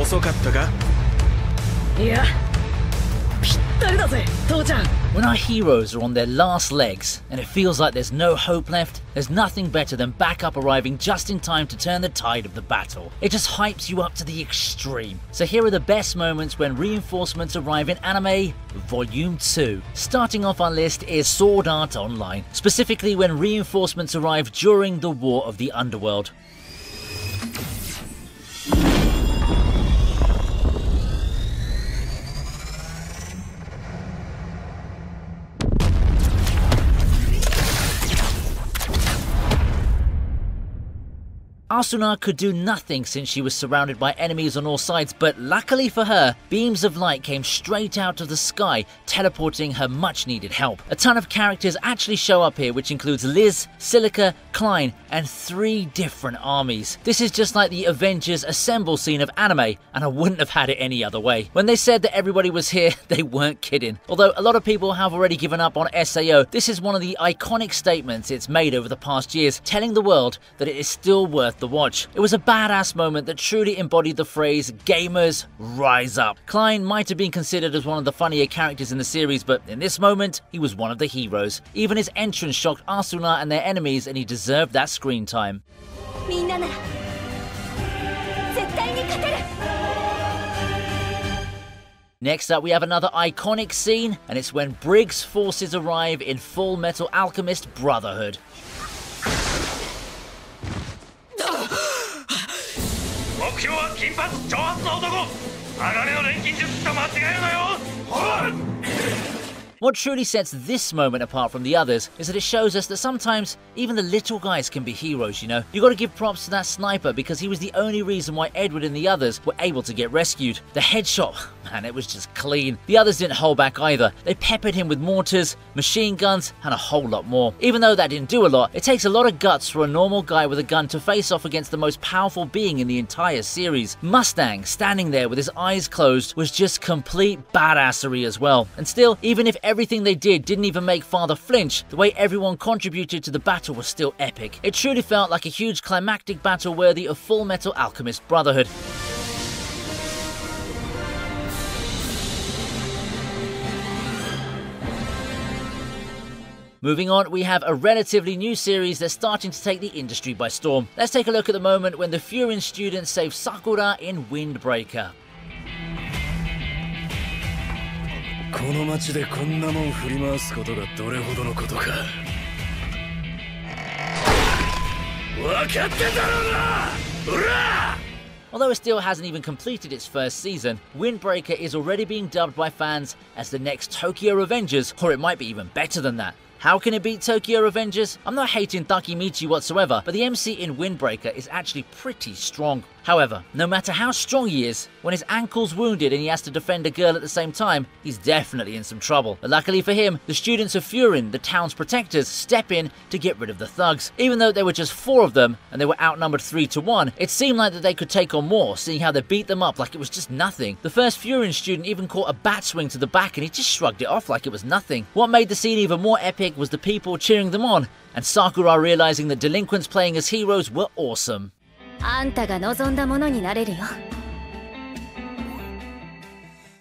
遅かったか? いや、ぴったりだぜ、父ちゃん。 When our heroes are on their last legs and it feels like there's no hope left, there's nothing better than backup arriving just in time to turn the tide of the battle. It just hypes you up to the extreme. So here are the best moments when reinforcements arrive in anime Volume 2. Starting off our list is Sword Art Online, specifically when reinforcements arrive during the War of the Underworld. Asuna could do nothing since she was surrounded by enemies on all sides, but luckily for her, beams of light came straight out of the sky, teleporting her much needed help. A ton of characters actually show up here, which includes Liz, Silica, Klein, and 3 different armies. This is just like the Avengers Assemble scene of anime, and I wouldn't have had it any other way. When they said that everybody was here, they weren't kidding. Although a lot of people have already given up on SAO, this is one of the iconic statements it's made over the past years, telling the world that it is still worth the watch. It was a badass moment that truly embodied the phrase, gamers, rise up. Klein might have been considered as one of the funnier characters in the series, but in this moment, he was one of the heroes. Even his entrance shocked Asuna and their enemies, and he deserved that screen time. Next up, we have another iconic scene, and it's when Briggs' forces arrive in Full Metal Alchemist Brotherhood. What truly sets this moment apart from the others is that it shows us that sometimes even the little guys can be heroes, you know? You gotta give props to that sniper because he was the only reason why Edward and the others were able to get rescued. The headshot, man, it was just clean. The others didn't hold back either. They peppered him with mortars, machine guns, and a whole lot more. Even though that didn't do a lot, it takes a lot of guts for a normal guy with a gun to face off against the most powerful being in the entire series. Mustang, standing there with his eyes closed, was just complete badassery as well. And still, even if everything they did didn't even make Father flinch, the way everyone contributed to the battle was still epic. It truly felt like a huge climactic battle worthy of Full Metal Alchemist Brotherhood. Moving on, we have a relatively new series that's starting to take the industry by storm. Let's take a look at the moment when the Furin students save Sakura in Windbreaker. この街でこんなもん振り回すことがどれほどのことか。分かってたろうな！ほら！ Although it still hasn't even completed its first season, Windbreaker is already being dubbed by fans as the next Tokyo Revengers, or it might be even better than that. How can it beat Tokyo Revengers? I'm not hating Takemichi whatsoever, but the MC in Windbreaker is actually pretty strong. However, no matter how strong he is, when his ankle's wounded and he has to defend a girl at the same time, he's definitely in some trouble. But luckily for him, the students of Furin, the town's protectors, step in to get rid of the thugs. Even though there were just 4 of them and they were outnumbered 3 to 1, it seemed like that they could take on more, seeing how they beat them up like it was just nothing. The first Furin student even caught a bat swing to the back and he just shrugged it off like it was nothing. What made the scene even more epic was the people cheering them on, and Sakura realizing that delinquents playing as heroes were awesome.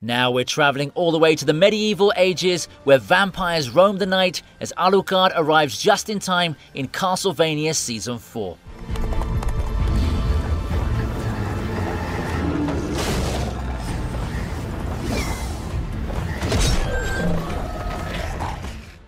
Now we're travelling all the way to the medieval ages, where vampires roam the night as Alucard arrives just in time in Castlevania Season 4.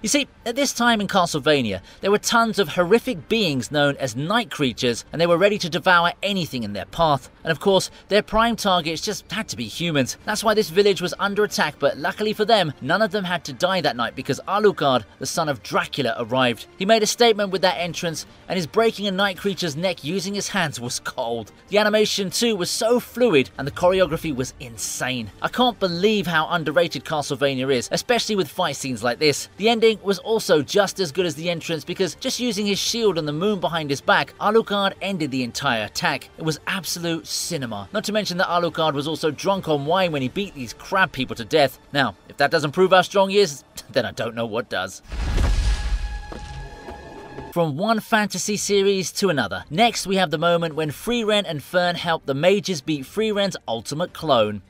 You see, at this time in Castlevania, there were tons of horrific beings known as night creatures, and they were ready to devour anything in their path. And of course, their prime targets just had to be humans. That's why this village was under attack, but luckily for them, none of them had to die that night because Alucard, the son of Dracula, arrived. He made a statement with that entrance, and his breaking a night creature's neck using his hands was cold. The animation too was so fluid, and the choreography was insane. I can't believe how underrated Castlevania is, especially with fight scenes like this. The ending was also just as good as the entrance because just using his shield and the moon behind his back, Alucard ended the entire attack. It was absolute cinema. Not to mention that Alucard was also drunk on wine when he beat these crab people to death. Now, if that doesn't prove how strong he is, then I don't know what does. From one fantasy series to another. Next, we have the moment when Frieren and Fern help the mages beat Frieren's ultimate clone.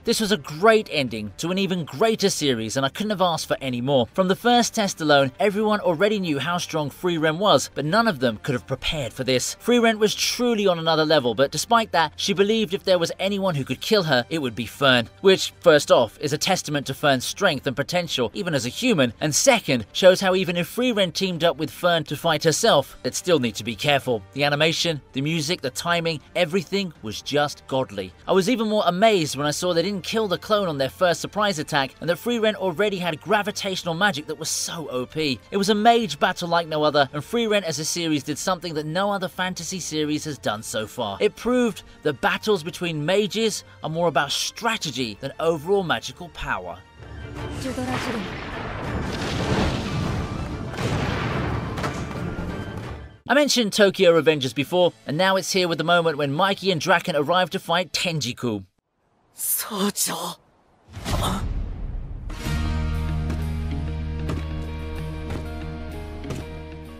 This was a great ending to an even greater series, and I couldn't have asked for any more. From the first test alone, everyone already knew how strong Frieren was, but none of them could have prepared for this. Frieren was truly on another level, but despite that, she believed if there was anyone who could kill her, it would be Fern. Which, first off, is a testament to Fern's strength and potential, even as a human, and second, shows how even if Frieren teamed up with Fern to fight herself, they'd still need to be careful. The animation, the music, the timing, everything was just godly. I was even more amazed when I saw they didn't kill the clone on their first surprise attack, and that Frieren already had gravitational magic that was so OP. It was a mage battle like no other, and Frieren as a series did something that no other fantasy series has done so far. It proved that battles between mages are more about strategy than overall magical power. I mentioned Tokyo Revengers before, and now it's here with the moment when Mikey and Draken arrive to fight Tenjiku. 総長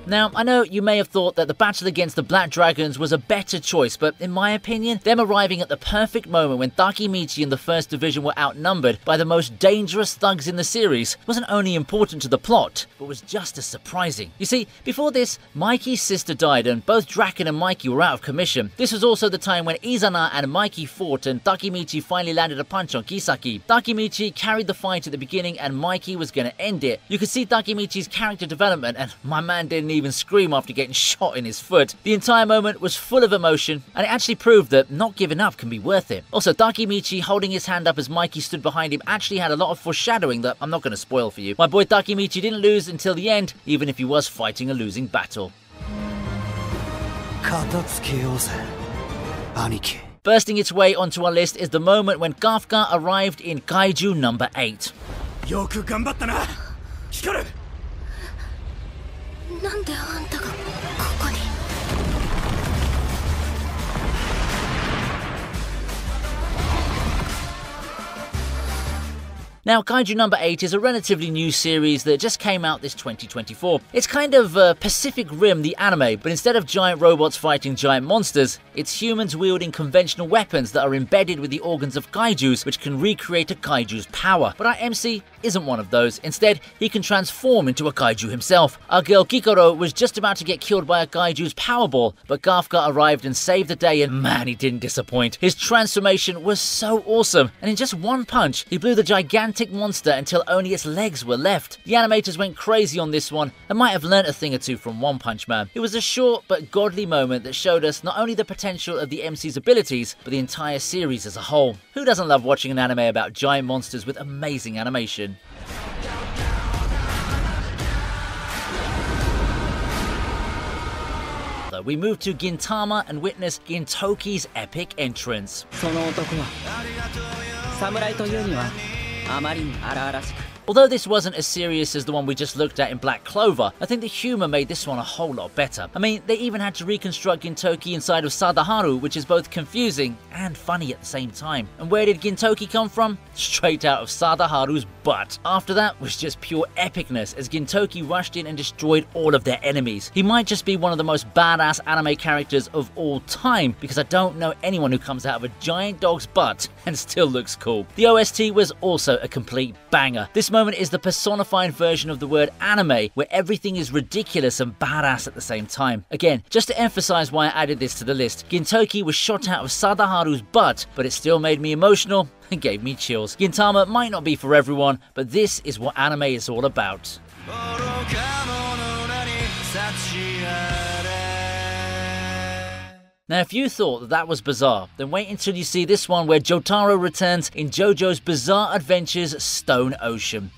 Now, I know you may have thought that the battle against the Black Dragons was a better choice, but in my opinion, them arriving at the perfect moment when Takemichi and the First Division were outnumbered by the most dangerous thugs in the series wasn't only important to the plot, but was just as surprising. You see, before this, Mikey's sister died and both Draken and Mikey were out of commission. This was also the time when Izana and Mikey fought and Takemichi finally landed a punch on Kisaki. Takemichi carried the fight at the beginning and Mikey was going to end it. You could see Takemichi's character development, and my man didn't even scream after getting shot in his foot. The entire moment was full of emotion, and it actually proved that not giving up can be worth it. Also, Takemichi holding his hand up as Mikey stood behind him actually had a lot of foreshadowing that I'm not going to spoil for you. My boy Takemichi didn't lose until the end, even if he was fighting a losing battle. Bursting its way onto our list is the moment when Kafka arrived in Kaiju number 8. よく頑張ったな光る なんであんたがここに Now, Kaiju number 8 is a relatively new series that just came out this 2024. It's kind of Pacific Rim, the anime, but instead of giant robots fighting giant monsters, it's humans wielding conventional weapons that are embedded with the organs of kaijus, which can recreate a kaiju's power. But our MC isn't one of those. Instead, he can transform into a kaiju himself. Our girl Kikoro was just about to get killed by a kaiju's powerball, but Kafka arrived and saved the day, and man, he didn't disappoint. His transformation was so awesome, and in just one punch, he blew the gigantic monster until only its legs were left. The animators went crazy on this one and might have learnt a thing or two from One Punch Man. It was a short but godly moment that showed us not only the potential of the MC's abilities, but the entire series as a whole. Who doesn't love watching an anime about giant monsters with amazing animation? We move to Gintama and witness Gintoki's epic entrance. その男は侍というにはあまりに荒々しく Although this wasn't as serious as the one we just looked at in Black Clover, I think the humour made this one a whole lot better. I mean, they even had to reconstruct Gintoki inside of Sadaharu, which is both confusing and funny at the same time. And where did Gintoki come from? Straight out of Sadaharu's butt. After that was just pure epicness as Gintoki rushed in and destroyed all of their enemies. He might just be one of the most badass anime characters of all time, because I don't know anyone who comes out of a giant dog's butt and still looks cool. The OST was also a complete banger. This moment is the personified version of the word anime, where everything is ridiculous and badass at the same time. Again, just to emphasize why I added this to the list, Gintoki was shot out of Sadaharu's butt, but it still made me emotional and gave me chills. Gintama might not be for everyone, but this is what anime is all about. Now, if you thought that was bizarre, then wait until you see this one where Jotaro returns in JoJo's Bizarre Adventures Stone Ocean.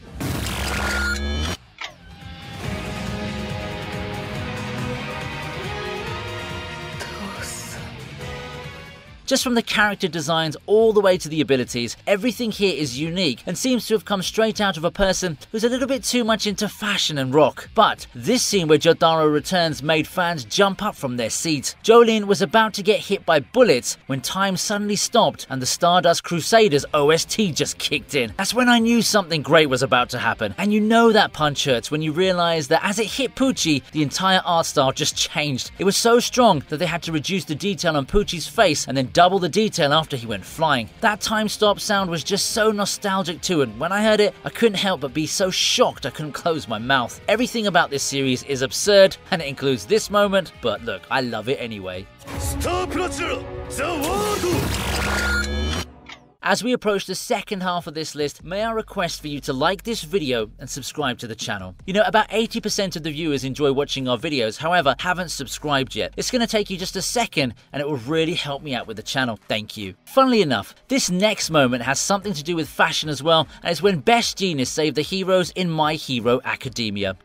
Just from the character designs all the way to the abilities, everything here is unique and seems to have come straight out of a person who's a little bit too much into fashion and rock. But this scene where Jotaro returns made fans jump up from their seats. Jolene was about to get hit by bullets when time suddenly stopped and the Stardust Crusaders OST just kicked in. That's when I knew something great was about to happen. And you know that punch hurts when you realize that as it hit Pucci, the entire art style just changed. It was so strong that they had to reduce the detail on Pucci's face and then double the detail after he went flying. That time stop sound was just so nostalgic too, and when I heard it, I couldn't help but be so shocked I couldn't close my mouth. Everything about this series is absurd, and it includes this moment, but look, I love it anyway. As we approach the second half of this list, may I request for you to like this video and subscribe to the channel. You know, about 80% of the viewers enjoy watching our videos, however, haven't subscribed yet. It's going to take you just a second and it will really help me out with the channel. Thank you. Funnily enough, this next moment has something to do with fashion as well, and it's when Best Genius saved the heroes in My Hero Academia.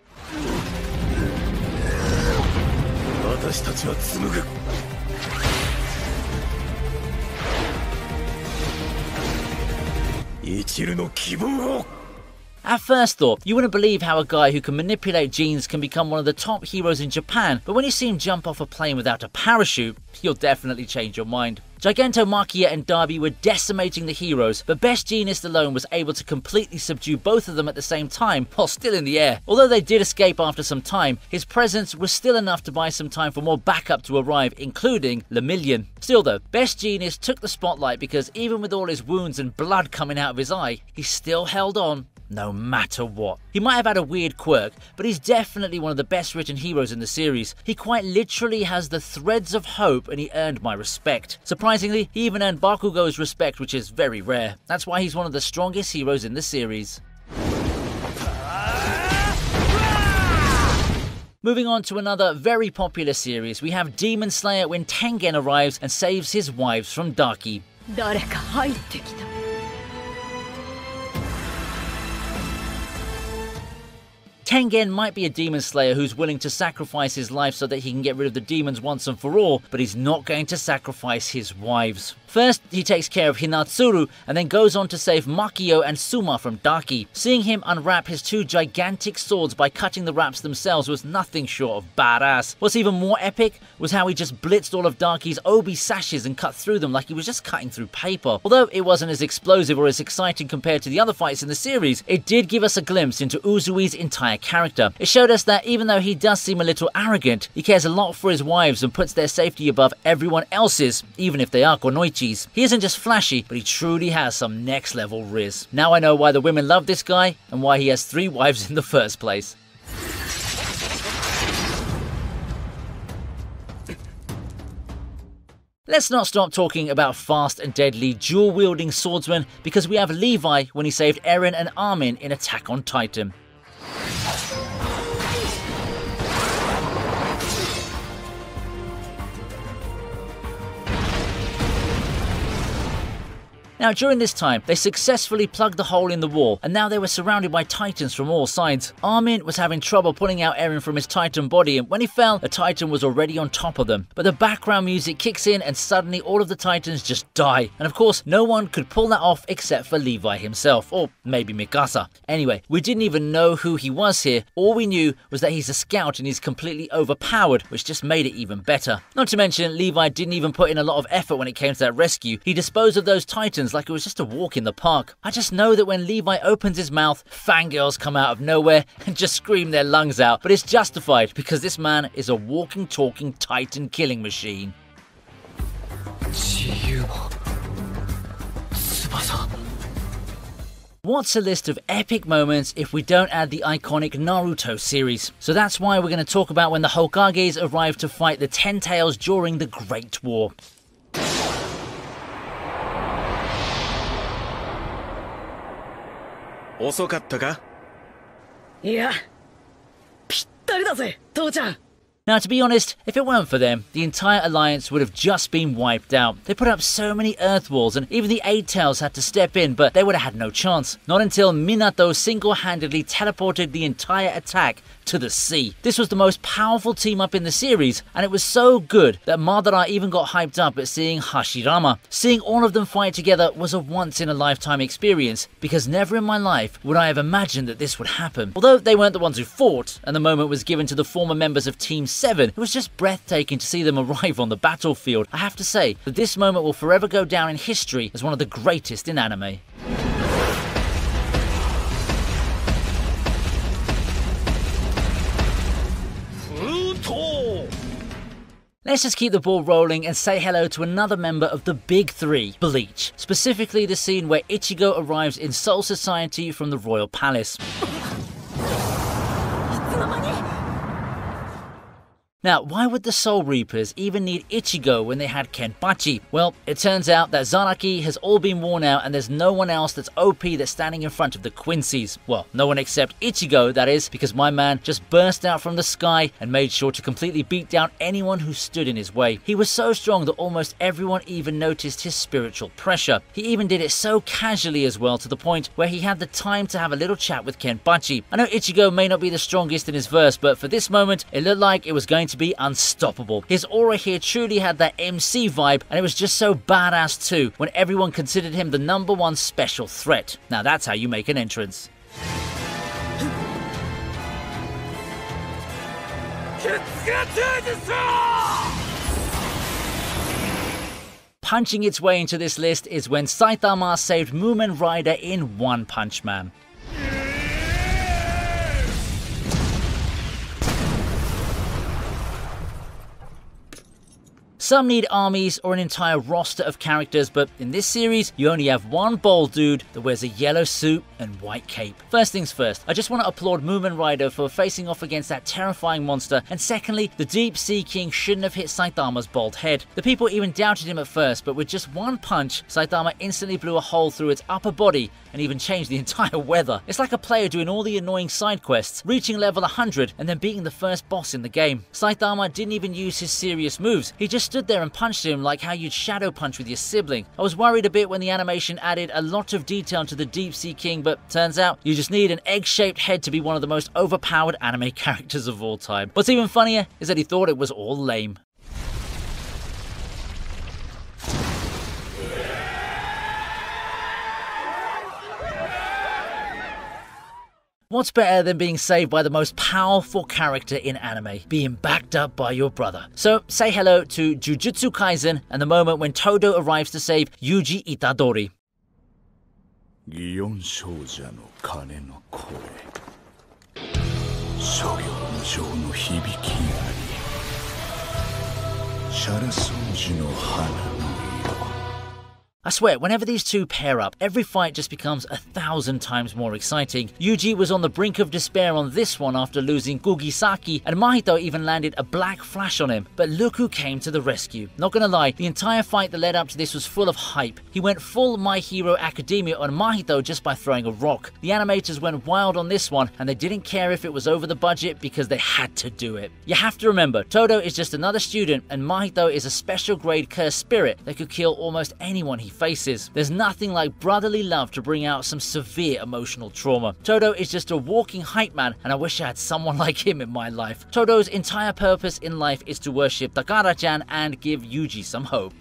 At first thought, you wouldn't believe how a guy who can manipulate genes can become one of the top heroes in Japan, but when you see him jump off a plane without a parachute, you'll definitely change your mind. Gigantomachia and Darby were decimating the heroes, but Best Genius alone was able to completely subdue both of them at the same time while still in the air. Although they did escape after some time, his presence was still enough to buy some time for more backup to arrive, including Lemillion. Still though, Best Genius took the spotlight because even with all his wounds and blood coming out of his eye, he still held on. No matter what. He might have had a weird quirk, but he's definitely one of the best written heroes in the series. He quite literally has the threads of hope and he earned my respect. Surprisingly, he even earned Bakugo's respect, which is very rare. That's why he's one of the strongest heroes in the series. Moving on to another very popular series, we have Demon Slayer when Tengen arrives and saves his wives from Daki. Tengen might be a demon slayer who's willing to sacrifice his life so that he can get rid of the demons once and for all, but he's not going to sacrifice his wives. First, he takes care of Hinatsuru and then goes on to save Makio and Suma from Daki. Seeing him unwrap his two gigantic swords by cutting the wraps themselves was nothing short of badass. What's even more epic was how he just blitzed all of Daki's obi sashes and cut through them like he was just cutting through paper. Although it wasn't as explosive or as exciting compared to the other fights in the series, it did give us a glimpse into Uzui's entire character. It showed us that even though he does seem a little arrogant, he cares a lot for his wives and puts their safety above everyone else's, even if they are Konoichis. He isn't just flashy, but he truly has some next level riz. Now I know why the women love this guy and why he has 3 wives in the first place. Let's not stop talking about fast and deadly dual-wielding swordsmen because we have Levi when he saved Eren and Armin in Attack on Titan. Now during this time, they successfully plugged the hole in the wall and now they were surrounded by titans from all sides. Armin was having trouble pulling out Eren from his titan body and when he fell, a titan was already on top of them. But the background music kicks in and suddenly all of the titans just die. And of course, no one could pull that off except for Levi himself, or maybe Mikasa. Anyway, we didn't even know who he was here. All we knew was that he's a scout and he's completely overpowered, which just made it even better. Not to mention, Levi didn't even put in a lot of effort when it came to that rescue. He disposed of those titans like it was just a walk in the park. I just know that when Levi opens his mouth, fangirls come out of nowhere and just scream their lungs out, but it's justified because this man is a walking, talking titan killing machine. What's a list of epic moments if we don't add the iconic Naruto series? So that's why we're going to talk about when the Hokages arrived to fight the Ten Tails during the Great War. Iや、ぴったりだぜ、父ちゃん。Now, to be honest, if it weren't for them, the entire alliance would have just been wiped out. They put up so many earth walls, and even the Eight Tails had to step in, but they would have had no chance. Not until Minato single-handedly teleported the entire attack to the sea. This was the most powerful team up in the series, and it was so good that Madara even got hyped up at seeing Hashirama. Seeing all of them fight together was a once-in-a-lifetime experience, because never in my life would I have imagined that this would happen. Although they weren't the ones who fought, and the moment was given to the former members of Team 7, it was just breathtaking to see them arrive on the battlefield. I have to say that this moment will forever go down in history as one of the greatest in anime. Let's just keep the ball rolling and say hello to another member of the Big Three, Bleach. Specifically the scene where Ichigo arrives in Soul Society from the Royal Palace. Now, why would the Soul Reapers even need Ichigo when they had Kenpachi? Well, it turns out that Zaraki has all been worn out and there's no one else that's OP that's standing in front of the Quincy's. Well, no one except Ichigo, that is, because my man just burst out from the sky and made sure to completely beat down anyone who stood in his way. He was so strong that almost everyone even noticed his spiritual pressure. He even did it so casually as well, to the point where he had the time to have a little chat with Kenpachi. I know Ichigo may not be the strongest in his verse, but for this moment, it looked like it was going to be unstoppable. His aura here truly had that MC vibe, and it was just so badass too when everyone considered him the #1 special threat. Now that's how you make an entrance. Punching its way into this list is when Saitama saved Mumen Rider in One Punch Man. Some need armies or an entire roster of characters, but in this series, you only have one bald dude that wears a yellow suit and white cape. First things first, I just want to applaud Mumen Rider for facing off against that terrifying monster, and secondly, the Deep Sea King shouldn't have hit Saitama's bald head. The people even doubted him at first, but with just one punch, Saitama instantly blew a hole through its upper body and even changed the entire weather. It's like a player doing all the annoying side quests, reaching level 100 and then beating the first boss in the game. Saitama didn't even use his serious moves, he just stood there and punched him like how you'd shadow punch with your sibling. I was worried a bit when the animation added a lot of detail to the Deep Sea King, but turns out you just need an egg-shaped head to be one of the most overpowered anime characters of all time. What's even funnier is that he thought it was all lame. What's better than being saved by the most powerful character in anime, being backed up by your brother? So say hello to Jujutsu Kaisen and the moment when Todo arrives to save Yuji Itadori. I swear, whenever these two pair up, every fight just becomes 1,000 times more exciting. Yuji was on the brink of despair on this one after losing Kugisaki, and Mahito even landed a black flash on him, but look who came to the rescue. Not gonna lie, the entire fight that led up to this was full of hype. He went full My Hero Academia on Mahito just by throwing a rock. The animators went wild on this one, and they didn't care if it was over the budget because they had to do it. You have to remember, Todo is just another student, and Mahito is a special grade cursed spirit that could kill almost anyone he faces. There's nothing like brotherly love to bring out some severe emotional trauma. Todo is just a walking hype man, and I wish I had someone like him in my life. Todo's entire purpose in life is to worship Takara-chan and give Yuji some hope.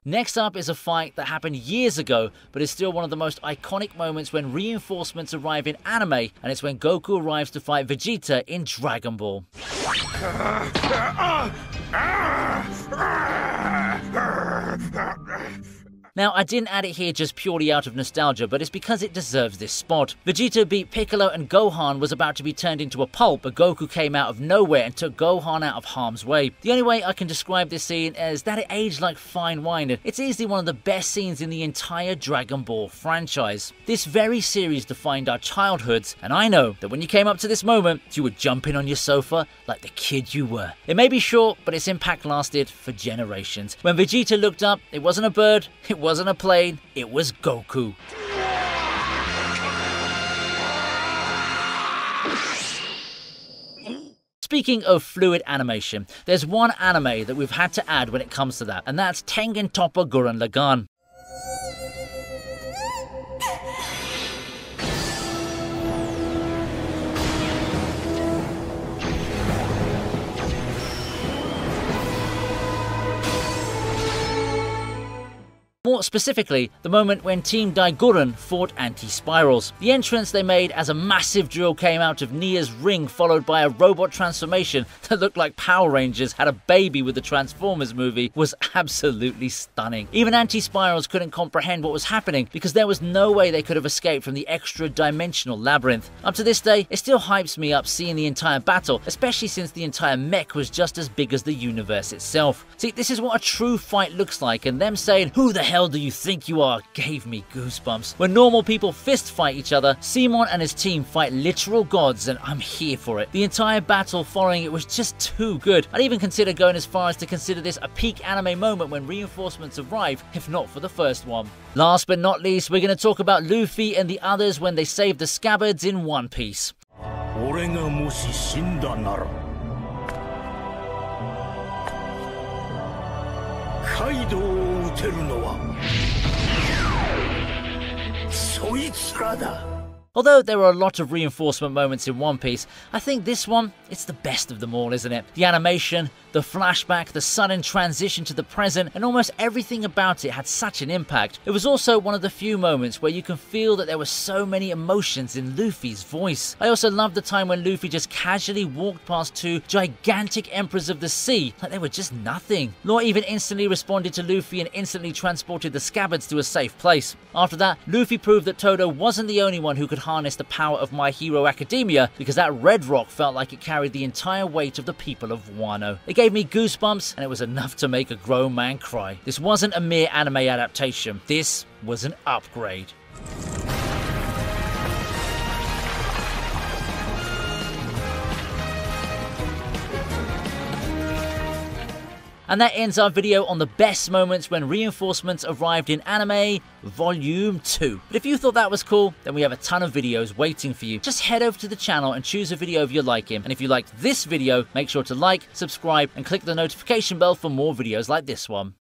Next up is a fight that happened years ago, but is still one of the most iconic moments when reinforcements arrive in anime, and it's when Goku arrives to fight Vegeta in Dragon Ball. Now, I didn't add it here just purely out of nostalgia, but it's because it deserves this spot. Vegeta beat Piccolo and Gohan was about to be turned into a pulp, but Goku came out of nowhere and took Gohan out of harm's way. The only way I can describe this scene is that it aged like fine wine, and it's easily one of the best scenes in the entire Dragon Ball franchise. This very series defined our childhoods, and I know that when you came up to this moment, you were jumping on your sofa like the kid you were. It may be short, but its impact lasted for generations. When Vegeta looked up, it wasn't a bird, it wasn't a plane, it was Goku. Speaking of fluid animation, there's one anime that we've had to add when it comes to that, and that's Tengen Toppa Gurren Lagann. More specifically, the moment when Team Daiguren fought Anti-Spirals. The entrance they made as a massive drill came out of Nia's ring, followed by a robot transformation that looked like Power Rangers had a baby with the Transformers movie, was absolutely stunning. Even Anti-Spirals couldn't comprehend what was happening because there was no way they could have escaped from the extra-dimensional labyrinth. Up to this day, it still hypes me up seeing the entire battle, especially since the entire mech was just as big as the universe itself. See, this is what a true fight looks like, and them saying, "Who the hell do you think you are?" gave me goosebumps. When normal people fist fight each other, Simon and his team fight literal gods, and I'm here for it. The entire battle following it was just too good. I'd even consider going as far as to consider this a peak anime moment when reinforcements arrive, if not for the first one. Last but not least, we're going to talk about Luffy and the others when they saved the scabbards in One Piece. Although there are a lot of reinforcement moments in One Piece, I think this one, it's the best of them all, isn't it? The animation, the flashback, the sudden transition to the present, and almost everything about it had such an impact. It was also one of the few moments where you can feel that there were so many emotions in Luffy's voice. I also loved the time when Luffy just casually walked past two gigantic Emperors of the Sea, like they were just nothing. Law even instantly responded to Luffy and instantly transported the scabbards to a safe place. After that, Luffy proved that Todo wasn't the only one who could harness the power of My Hero Academia, because that red rock felt like it carried the entire weight of the people of Wano. It gave me goosebumps, and it was enough to make a grown man cry. This wasn't a mere anime adaptation, this was an upgrade. And that ends our video on the best moments when reinforcements arrived in anime Volume 2. But if you thought that was cool, then we have a ton of videos waiting for you. Just head over to the channel and choose a video if you're liking. And if you liked this video, make sure to like, subscribe, and click the notification bell for more videos like this one.